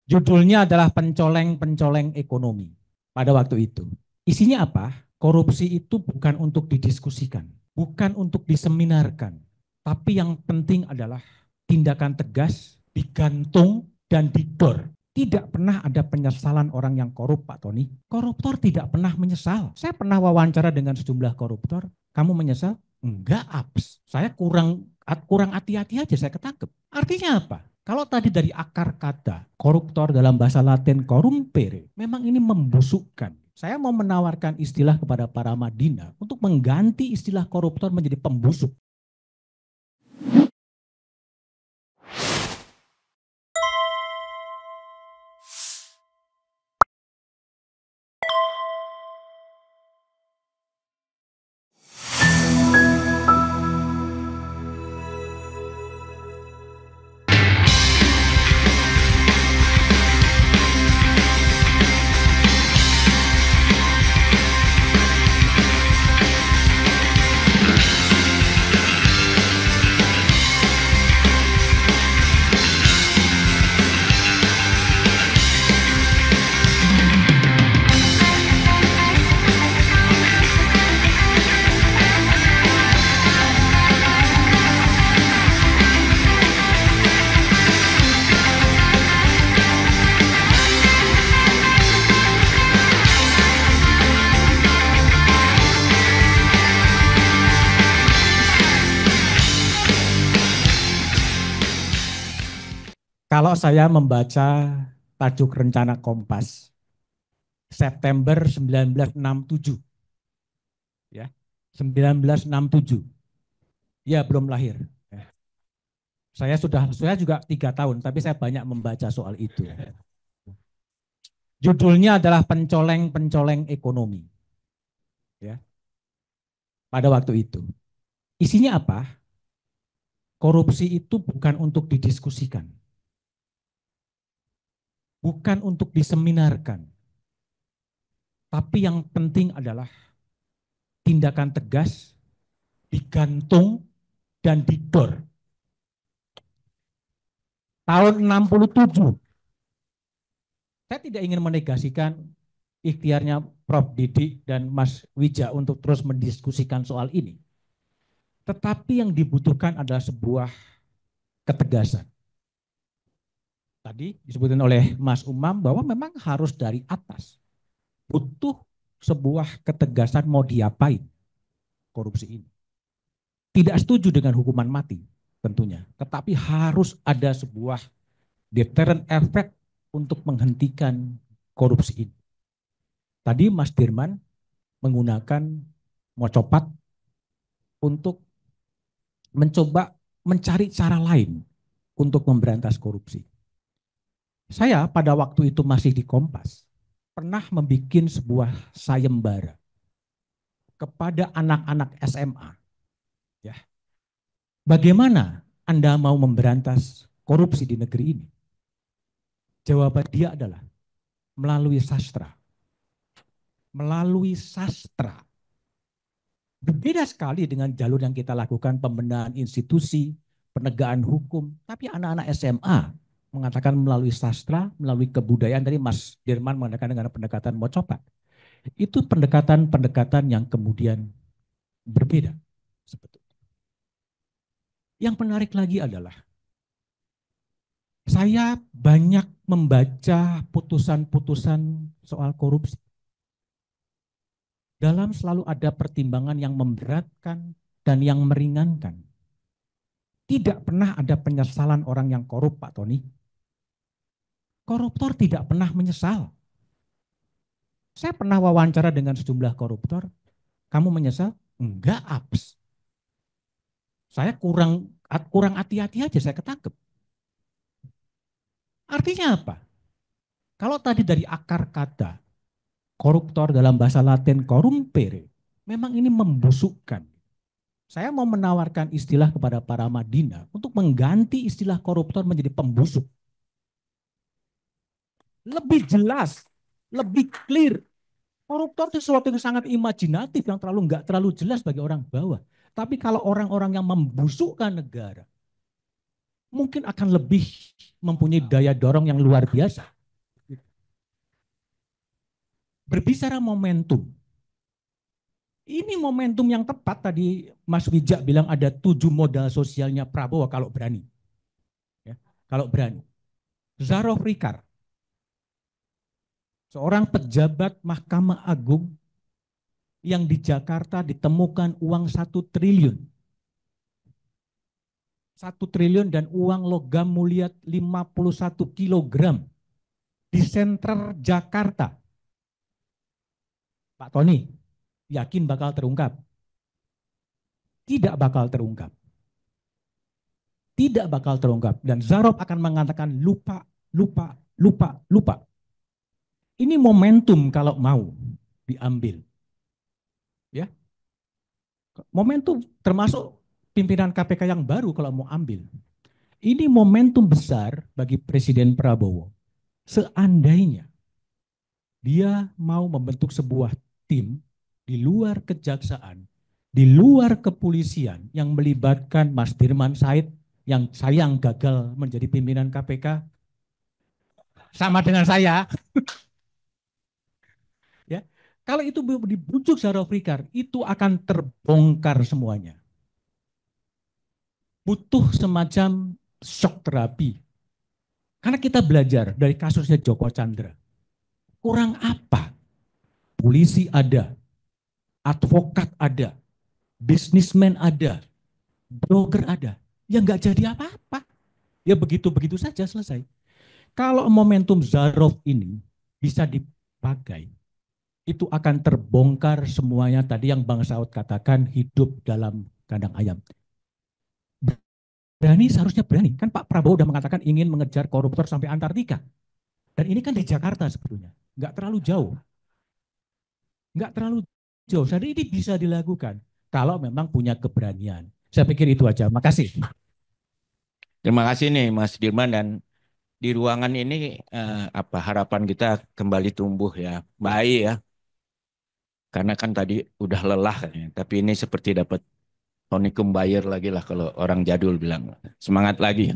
Judulnya adalah pencoleng-pencoleng ekonomi pada waktu itu. Isinya apa? Korupsi itu bukan untuk didiskusikan, bukan untuk diseminarkan, tapi yang penting adalah tindakan tegas, digantung, dan didor. Tidak pernah ada penyesalan orang yang korup, Pak Tony. Koruptor tidak pernah menyesal. Saya pernah wawancara dengan sejumlah koruptor. Kamu menyesal? Enggak, Aps. Saya kurang hati-hati aja, saya ketangkep. Artinya apa? Kalau tadi dari akar kata koruptor dalam bahasa Latin corrumpere, memang ini membusukkan. Saya mau menawarkan istilah kepada para Madinah untuk mengganti istilah koruptor menjadi pembusuk. Kalau saya membaca tajuk rencana Kompas September 1967, ya, 1967, ya belum lahir. Saya juga 3 tahun, tapi saya banyak membaca soal itu. Judulnya adalah pencoleng-pencoleng ekonomi, ya, pada waktu itu. Isinya apa? Korupsi itu bukan untuk didiskusikan, bukan untuk diseminarkan, tapi yang penting adalah tindakan tegas, digantung, dan didor. Tahun 67, saya tidak ingin menegasikan ikhtiarnya Prof. Didik dan Mas Wija untuk terus mendiskusikan soal ini. Tetapi yang dibutuhkan adalah sebuah ketegasan. Tadi disebutkan oleh Mas Umam bahwa memang harus dari atas. Butuh sebuah ketegasan mau diapain korupsi ini. Tidak setuju dengan hukuman mati tentunya. Tetapi harus ada sebuah deterrent effect untuk menghentikan korupsi ini. Tadi Mas Dirman menggunakan mocopat untuk mencoba mencari cara lain untuk memberantas korupsi. Saya pada waktu itu masih di Kompas, pernah membuat sebuah sayembara kepada anak-anak SMA. Ya. Bagaimana Anda mau memberantas korupsi di negeri ini? Jawaban dia adalah melalui sastra. Melalui sastra. Berbeda sekali dengan jalur yang kita lakukan pembenahan institusi, penegakan hukum, tapi anak-anak SMA mengatakan melalui sastra, melalui kebudayaan. Dari Mas Dirman mengatakan dengan pendekatan mocopat. Itu pendekatan-pendekatan yang kemudian berbeda sebetulnya. Yang menarik lagi adalah saya banyak membaca putusan-putusan soal korupsi. Dalam selalu ada pertimbangan yang memberatkan dan yang meringankan. Tidak pernah ada penyesalan orang yang korup, Pak Tony. Koruptor tidak pernah menyesal. Saya pernah wawancara dengan sejumlah koruptor. Kamu menyesal? Enggak, Aps. Saya kurang hati-hati aja, saya ketangkep. Artinya apa? Kalau tadi dari akar kata koruptor dalam bahasa Latin corrumpere, memang ini membusukkan. Saya mau menawarkan istilah kepada para Madinah untuk mengganti istilah koruptor menjadi pembusuk. Lebih jelas, lebih clear. Koruptor itu sesuatu yang sangat imajinatif, yang nggak terlalu jelas bagi orang bawah. Tapi kalau orang-orang yang membusukkan negara, mungkin akan lebih mempunyai daya dorong yang luar biasa Berbicara momentum, ini momentum yang tepat. Tadi Mas Wijak bilang ada 7 modal sosialnya Prabowo kalau berani. Ya, kalau berani. Zarof Rikar, seorang pejabat Mahkamah Agung yang di Jakarta ditemukan uang 1 triliun. 1 triliun dan uang logam mulia 51 kilogram di senter Jakarta. Pak Tony, yakin bakal terungkap? Tidak bakal terungkap. Tidak bakal terungkap. Dan Zarof akan mengatakan lupa, lupa, lupa, lupa. Ini momentum kalau mau diambil. Ya, momentum termasuk pimpinan KPK yang baru kalau mau ambil. Ini momentum besar bagi Presiden Prabowo. Seandainya dia mau membentuk sebuah tim di luar kejaksaan, di luar kepolisian yang melibatkan Mas Dirman Said yang sayang gagal menjadi pimpinan KPK sama dengan saya, ya. Kalau itu dibujuk Zarof Rikar, itu akan terbongkar semuanya. Butuh semacam shock terapi. Karena kita belajar dari kasusnya Joko Chandra. Kurang apa? Polisi ada, advokat ada, bisnismen ada, broker ada. Ya nggak jadi apa-apa. Ya begitu-begitu saja selesai. Kalau momentum Zarof ini bisa dipakai, itu akan terbongkar semuanya tadi yang Bang Saud katakan hidup dalam kandang ayam. Berani seharusnya berani. Kan Pak Prabowo sudah mengatakan ingin mengejar koruptor sampai Antartika. Dan ini kan di Jakarta sebetulnya. Nggak terlalu jauh. Nggak terlalu jauh. Jadi ini bisa dilakukan kalau memang punya keberanian. Saya pikir itu aja. Makasih. Terima kasih nih Mas Dirman, dan di ruangan ini apa harapan kita kembali tumbuh ya, baik ya. Karena kan tadi udah lelah ya. Tapi ini seperti dapat tonikum bayar lagi lah kalau orang jadul bilang. Semangat lagi.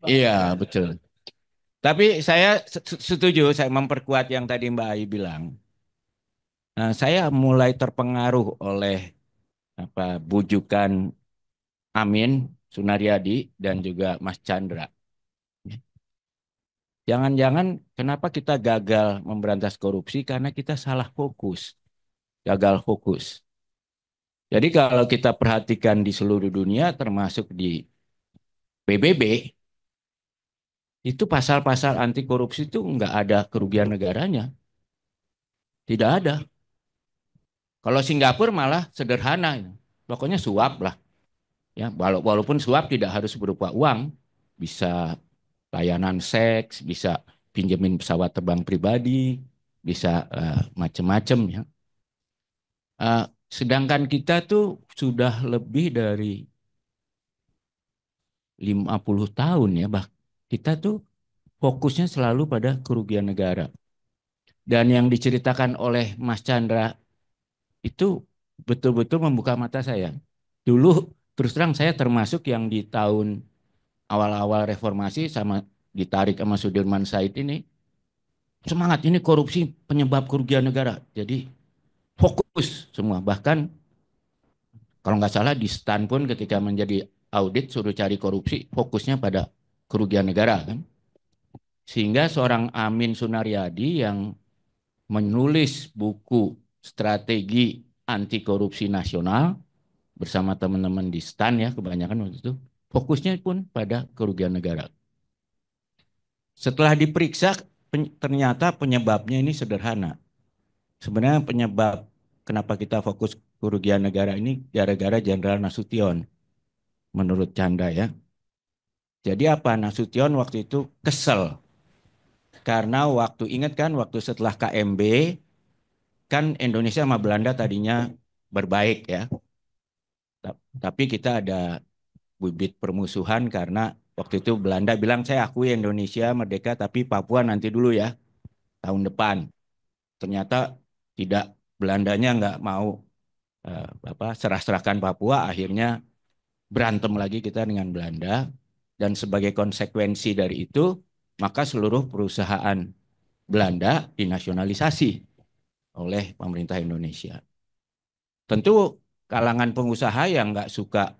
Iya, betul. Tapi saya setuju, saya memperkuat yang tadi Mbak Ai bilang. Nah, saya mulai terpengaruh oleh apa bujukan Amin Sunaryadi dan juga Mas Chandra. Jangan-jangan kenapa kita gagal memberantas korupsi karena kita salah fokus, gagal fokus. Jadi kalau kita perhatikan di seluruh dunia termasuk di PBB, itu pasal-pasal anti korupsi itu nggak ada kerugian negaranya. Tidak ada. Kalau Singapura malah sederhana. Pokoknya suap lah. Ya, walaupun suap tidak harus berupa uang, bisa layanan seks, bisa pinjemin pesawat terbang pribadi, bisa macam-macam ya. Sedangkan kita tuh sudah lebih dari 50 tahun ya, kita tuh fokusnya selalu pada kerugian negara. Dan yang diceritakan oleh Mas Chandra itu betul-betul membuka mata saya. Dulu terus terang saya termasuk yang di tahun awal-awal reformasi sama ditarik sama Sudirman Said ini, semangat ini korupsi penyebab kerugian negara. Jadi fokus semua. Bahkan kalau nggak salah di STAN pun ketika menjadi audit suruh cari korupsi, fokusnya pada kerugian negara kan. Sehingga seorang Amin Sunaryadi yang menulis buku strategi anti korupsi nasional bersama teman-teman di STAN ya kebanyakan waktu itu, fokusnya pun pada kerugian negara. Setelah diperiksa ternyata penyebabnya ini sederhana. Sebenarnya penyebab kenapa kita fokus kerugian negara ini gara-gara Jenderal Nasution menurut Chandra ya. Jadi apa, Nasution waktu itu kesel karena waktu ingat kan waktu setelah KMB kan Indonesia sama Belanda tadinya berbaik ya. Tapi kita ada bibit permusuhan karena waktu itu Belanda bilang saya akui Indonesia merdeka tapi Papua nanti dulu ya tahun depan. Ternyata tidak, Belandanya nggak mau serah-serahkan Papua, akhirnya berantem lagi kita dengan Belanda, dan sebagai konsekuensi dari itu maka seluruh perusahaan Belanda dinasionalisasi oleh pemerintah Indonesia. Tentu kalangan pengusaha yang nggak suka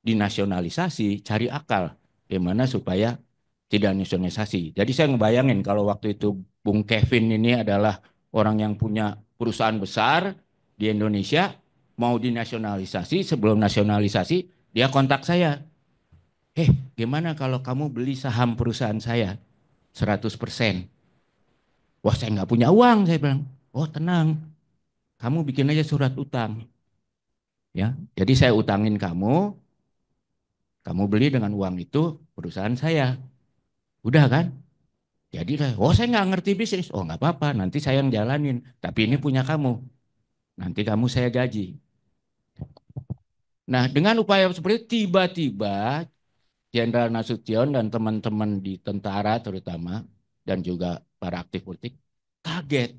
dinasionalisasi cari akal gimana supaya tidak nasionalisasi. Jadi saya ngebayangin kalau waktu itu Bung Kevin ini adalah orang yang punya perusahaan besar di Indonesia mau dinasionalisasi, sebelum nasionalisasi dia kontak saya. Gimana kalau kamu beli saham perusahaan saya 100%? Wah, saya nggak punya uang, saya bilang. Oh, tenang, kamu bikin aja surat utang. Ya, jadi saya utangin kamu beli dengan uang itu perusahaan saya. Udah kan? Jadi saya nggak ngerti bisnis. Oh nggak apa-apa, nanti saya yang jalanin. Tapi ini punya kamu. Nanti kamu saya gaji. Nah dengan upaya seperti itu, tiba-tiba Jenderal Nasution dan teman-teman di tentara terutama dan juga para aktif politik kaget.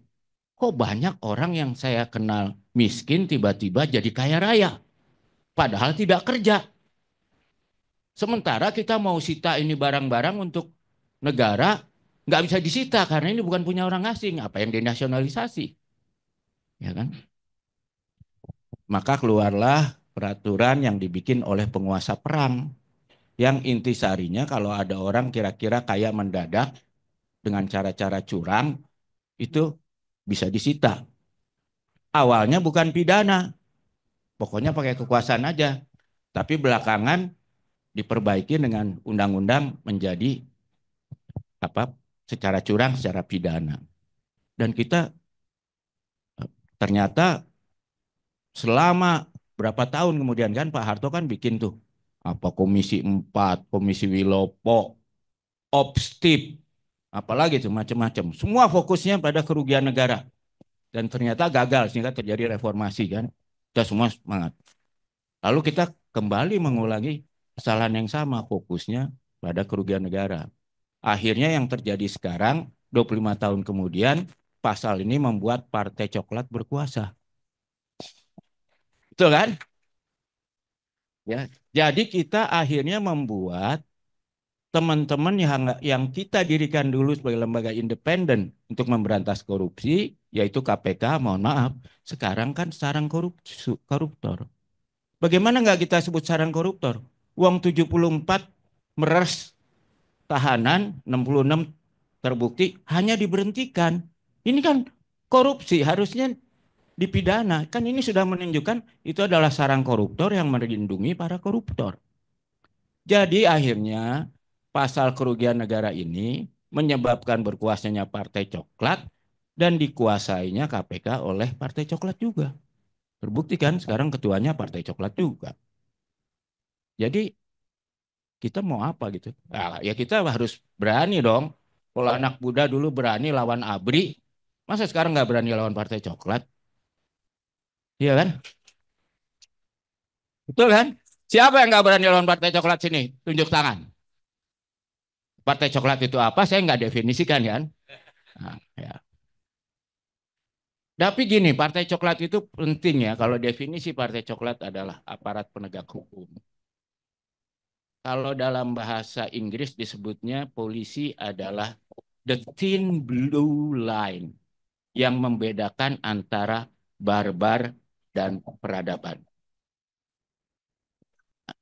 Kok banyak orang yang saya kenal miskin tiba-tiba jadi kaya raya. Padahal tidak kerja. Sementara kita mau sita ini barang-barang untuk negara, nggak bisa disita karena ini bukan punya orang asing. Apa yang dinasionalisasi? Ya kan? Maka keluarlah peraturan yang dibikin oleh penguasa perang. Yang intisarinya kalau ada orang kira-kira kaya mendadak dengan cara-cara curang, itu bisa disita. Awalnya bukan pidana, pokoknya pakai kekuasaan aja. Tapi belakangan diperbaiki dengan undang-undang menjadi apa? Secara curang, secara pidana. Dan kita ternyata selama berapa tahun kemudian kan Pak Harto kan bikin tuh apa Komisi 4, Komisi Wilopo, Opstip, apalagi tuh macam-macam. Semua fokusnya pada kerugian negara. Dan ternyata gagal sehingga terjadi reformasi kan. Kita semua semangat. Lalu kita kembali mengulangi kesalahan yang sama, fokusnya pada kerugian negara. Akhirnya yang terjadi sekarang 25 tahun kemudian pasal ini membuat Partai Coklat berkuasa. Betul kan? Ya. Jadi kita akhirnya membuat teman-teman yang kita dirikan dulu sebagai lembaga independen untuk memberantas korupsi, yaitu KPK, mohon maaf, sekarang kan sarang koruptor. Bagaimana nggak kita sebut sarang koruptor? Uang 74 meres tahanan, 66 terbukti, hanya diberhentikan. Ini kan korupsi, harusnya dipidana. Kan ini sudah menunjukkan itu adalah sarang koruptor yang melindungi para koruptor. Jadi akhirnya pasal kerugian negara ini menyebabkan berkuasanya Partai Coklat dan dikuasainya KPK oleh Partai Coklat juga. Terbukti kan sekarang ketuanya Partai Coklat juga. Jadi kita mau apa gitu? Nah, ya kita harus berani dong. Kalau anak muda dulu berani lawan ABRI, masa sekarang nggak berani lawan Partai Coklat? Iya kan? Betul kan? Siapa yang nggak berani lawan Partai Coklat sini? Tunjuk tangan. Partai Coklat itu apa? Saya nggak definisikan kan? Nah, ya. Tapi gini, Partai Coklat itu penting ya. Kalau definisi Partai Coklat adalah aparat penegak hukum. Kalau dalam bahasa Inggris disebutnya polisi adalah the thin blue line yang membedakan antara barbar dan peradaban.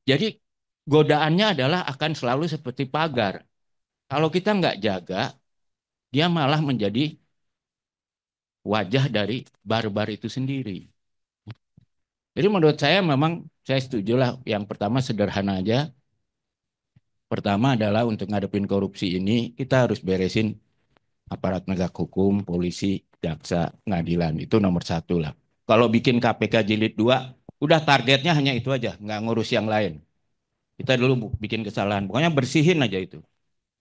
Jadi godaannya adalah akan selalu seperti pagar. Kalau kita nggak jaga, dia malah menjadi wajah dari barbar itu sendiri. Jadi menurut saya memang saya setuju lah. Yang pertama sederhana aja. Pertama adalah untuk ngadepin korupsi ini kita harus beresin aparat penegak hukum, polisi, jaksa, pengadilan. Itu nomor satu lah. Kalau bikin KPK jilid 2, udah targetnya hanya itu aja, nggak ngurus yang lain. Kita dulu bikin kesalahan, pokoknya bersihin aja itu.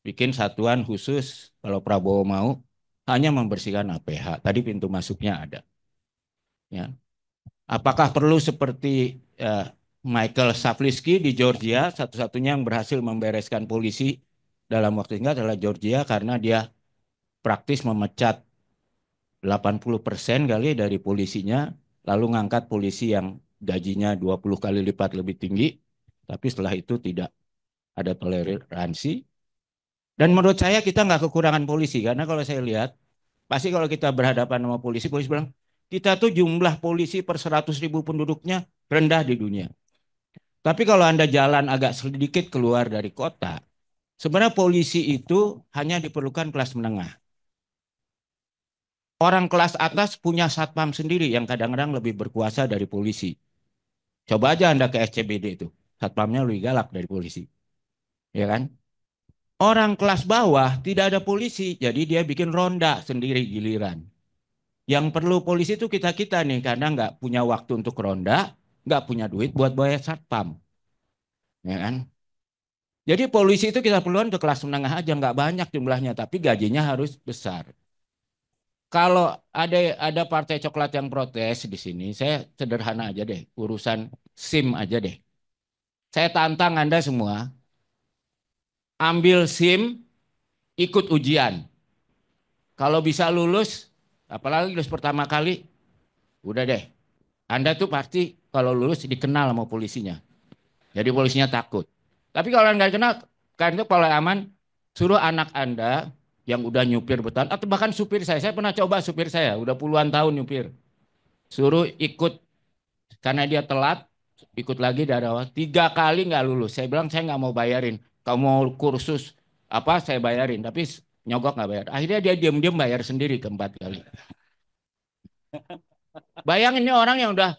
Bikin satuan khusus kalau Prabowo mau hanya membersihkan APH. Tadi pintu masuknya ada. Ya. Apakah perlu seperti Michael Savlisky di Georgia, satu-satunya yang berhasil membereskan polisi dalam waktu singkat adalah Georgia karena dia praktis memecat 80% kali dari polisinya, lalu ngangkat polisi yang gajinya 20 kali lipat lebih tinggi, tapi setelah itu tidak ada toleransi. Dan menurut saya kita nggak kekurangan polisi, karena kalau saya lihat Pasti kalau kita berhadapan sama polisi, polisi bilang, kita tuh jumlah polisi per 100.000 penduduknya rendah di dunia. Tapi kalau Anda jalan agak sedikit keluar dari kota, sebenarnya polisi itu hanya diperlukan kelas menengah. Orang kelas atas punya satpam sendiri yang kadang-kadang lebih berkuasa dari polisi. Coba aja Anda ke SCBD itu. Satpamnya lebih galak dari polisi. Ya kan? Orang kelas bawah tidak ada polisi, jadi dia bikin ronda sendiri giliran. Yang perlu polisi itu kita-kita nih, karena nggak punya waktu untuk ronda, nggak punya duit buat bayar satpam. Ya kan? Jadi polisi itu kita perlukan untuk kelas menengah aja, nggak banyak jumlahnya, tapi gajinya harus besar. Kalau ada partai coklat yang protes di sini, saya sederhana aja deh, urusan SIM aja deh. Saya tantang Anda semua, ambil SIM, ikut ujian. Kalau bisa lulus, apalagi lulus pertama kali, udah deh. Anda tuh pasti kalau lulus dikenal sama polisinya. Jadi polisinya takut. Tapi kalau nggak kenal, kan itu kalau aman, suruh anak Anda yang udah nyupir betul, atau bahkan supir saya pernah coba supir saya, udah puluhan tahun nyupir. Suruh ikut, karena dia telat, ikut lagi dari awal. 3 kali nggak lulus. Saya bilang saya nggak mau bayarin. Kamu mau kursus apa saya bayarin. Tapi nyogok nggak bayar. Akhirnya dia diam-diam bayar sendiri keempat kali. Bayangin ini orang yang udah,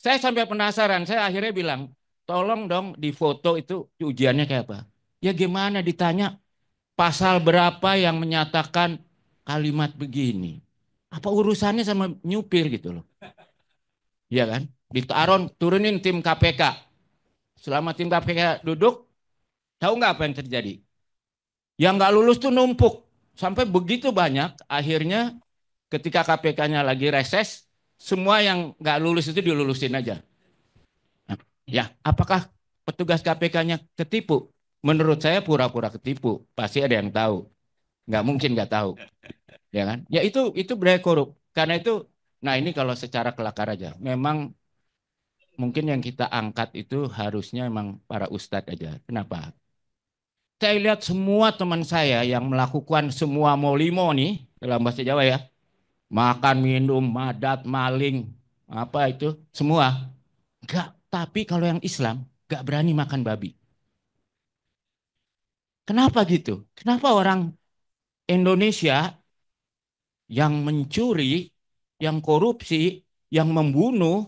saya sampai penasaran. Saya akhirnya bilang, tolong dong di foto itu ujiannya kayak apa. Ya gimana ditanya pasal berapa yang menyatakan kalimat begini. Apa urusannya sama nyupir gitu loh. Iya kan? Ditaruh turunin tim KPK. Selama tim KPK duduk, tahu nggak apa yang terjadi? Yang nggak lulus tuh numpuk. Sampai begitu banyak, akhirnya ketika KPK-nya lagi reses, semua yang nggak lulus itu dilulusin aja. Nah, ya, apakah petugas KPK-nya ketipu? Menurut saya pura-pura ketipu. Pasti ada yang tahu. Nggak mungkin nggak tahu. Ya kan? Ya itu budaya korup. Karena itu, nah ini kalau secara kelakar aja. Memang mungkin yang kita angkat itu harusnya memang para ustadz aja. Kenapa? Saya lihat semua teman saya yang melakukan semua molimo nih, dalam bahasa Jawa ya. Makan, minum, madat, maling, apa itu, semua. Enggak, tapi kalau yang Islam, enggak berani makan babi. Kenapa gitu? Kenapa orang Indonesia yang mencuri, yang korupsi, yang membunuh,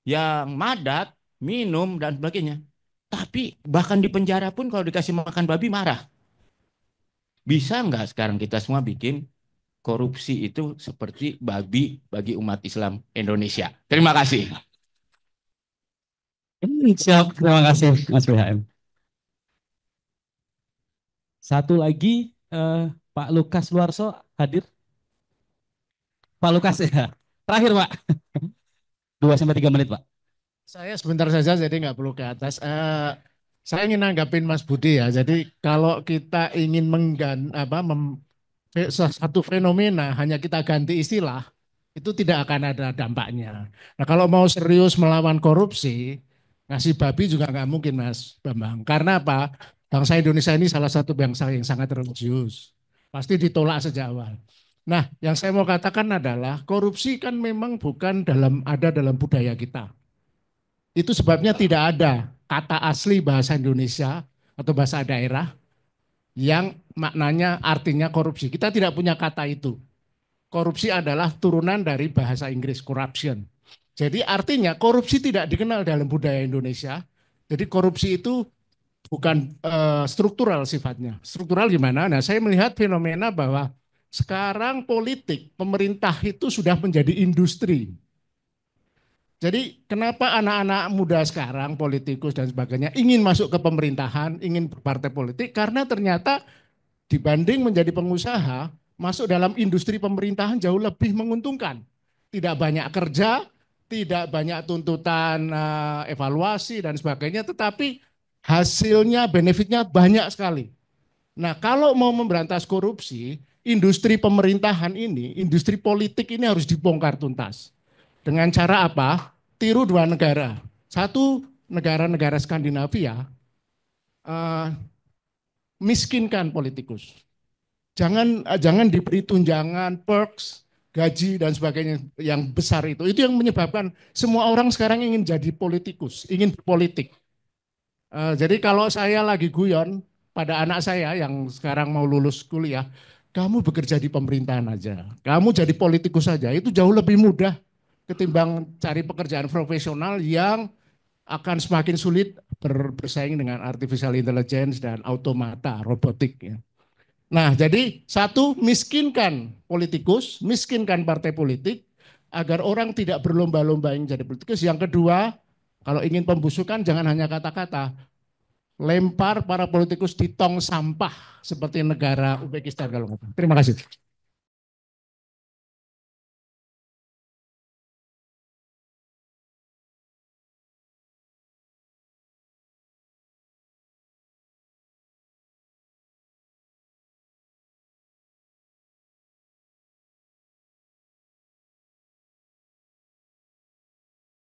yang madat, minum, dan sebagainya. Tapi bahkan di penjara pun kalau dikasih makan babi marah. Bisa nggak sekarang kita semua bikin korupsi itu seperti babi bagi umat Islam Indonesia? Terima kasih. Siap, terima kasih Mas BHM. Satu lagi Pak Lukas Luarso hadir. Pak Lukas ya. Terakhir Pak. 2 sampai 3 menit Pak. Saya sebentar saja, jadi nggak perlu ke atas. Saya ingin nanggapin Mas Budi ya. Jadi kalau kita ingin satu fenomena hanya kita ganti istilah, itu tidak akan ada dampaknya. Nah kalau mau serius melawan korupsi, ngasih babi juga nggak mungkin Mas Bambang. Karena apa? Bangsa Indonesia ini salah satu bangsa yang sangat religius. Pasti ditolak sejak awal. Nah yang saya mau katakan adalah korupsi kan memang bukan ada dalam budaya kita. Itu sebabnya tidak ada kata asli bahasa Indonesia atau bahasa daerah yang maknanya artinya korupsi. Kita tidak punya kata itu. Korupsi adalah turunan dari bahasa Inggris corruption. Jadi artinya korupsi tidak dikenal dalam budaya Indonesia. Jadi korupsi itu bukan struktural sifatnya. Struktural gimana? Nah, saya melihat fenomena bahwa sekarang politik pemerintah itu sudah menjadi industri. Jadi kenapa anak-anak muda sekarang, politikus dan sebagainya ingin masuk ke pemerintahan, ingin berpartai politik? Karena ternyata dibanding menjadi pengusaha, masuk dalam industri pemerintahan jauh lebih menguntungkan. Tidak banyak kerja, tidak banyak tuntutan evaluasi dan sebagainya, tetapi hasilnya, benefitnya banyak sekali. Nah kalau mau memberantas korupsi, industri pemerintahan ini, industri politik ini harus dibongkar tuntas. Dengan cara apa? Tiru 2 negara. Satu, negara-negara Skandinavia miskinkan politikus. jangan diberi tunjangan, perks, gaji dan sebagainya yang besar itu. Itu yang menyebabkan semua orang sekarang ingin jadi politikus, ingin berpolitik. Jadi kalau saya lagi guyon pada anak saya yang sekarang mau lulus kuliah, kamu bekerja di pemerintahan aja, kamu jadi politikus saja, itu jauh lebih mudah ketimbang cari pekerjaan profesional yang akan semakin sulit bersaing dengan artificial intelligence dan automata, robotik. Ya. Nah, jadi satu, miskinkan politikus, miskinkan partai politik, agar orang tidak berlomba-lomba yang jadi politikus. Yang kedua, kalau ingin pembusukan jangan hanya kata-kata, lempar para politikus di tong sampah seperti negara Uzbekistan kalau nggak. Terima kasih.